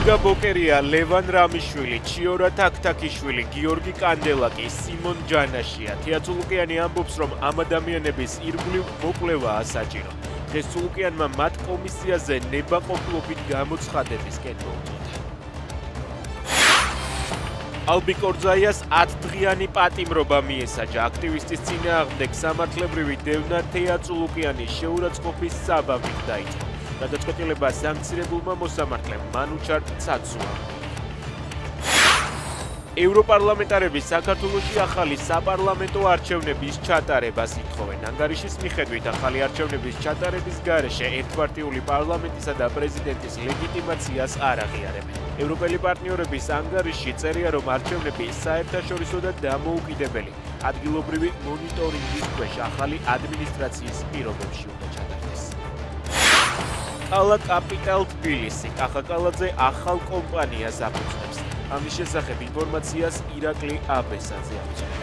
ოლგა ბოკერია, ლევან რამიშვილი, ჩიორა თაქთაქიშვილი, გიორგი კანდელაკი, სიმონ ჯანაშია. თეატრულუკიანი ამბობს, რომ ამ ადამიანების ირგვლივ მოკვლევაა საჭირო. დღეს ცულუკიანმა მათ კომისიაზე ნებაყოფლობით გამოცხადებისკენ მოუწოდა. ალბი კორძაიას 10 დღიანი პატიმრობა მიესაჯა. აქტივისტის წინააღმდეგ სამართლებრივი დევნა თეატრულუკიანის შეურაცხყოფის საბაბით დაიწყო. გადაწყვეტილება სანქცირებულმა მოსამართლემ მანუჩარ ცაცუამ. ევროპარლამენტარები საქართველოში ახალი საპარლამენტო არჩევნების ჩატარებას ითხოვენ. ანგარიშის მიხედვით ახალი არჩევნების ჩატარების გარეშე ერთპარტიული პარლამენტისა და პრეზიდენტის ლეგიტიმაციას არ აღიარებენ. ევროპელი პარტნიორების ანგარიშში წერია, რომ არჩევნები საერთაშორისო და დამოუკიდებელი ადგილობრივი მონიტორინგის ქვეშ ახალი ადმინისტრაციის პირობებში უნდა ჩატარდეს. კალა კაპიტალ თბილისი კახაკალაძე ახალ კომპანიას აფუძნებს. ამის შესახებ ინფორმაციას ირაკლი აბესაძე აქვს.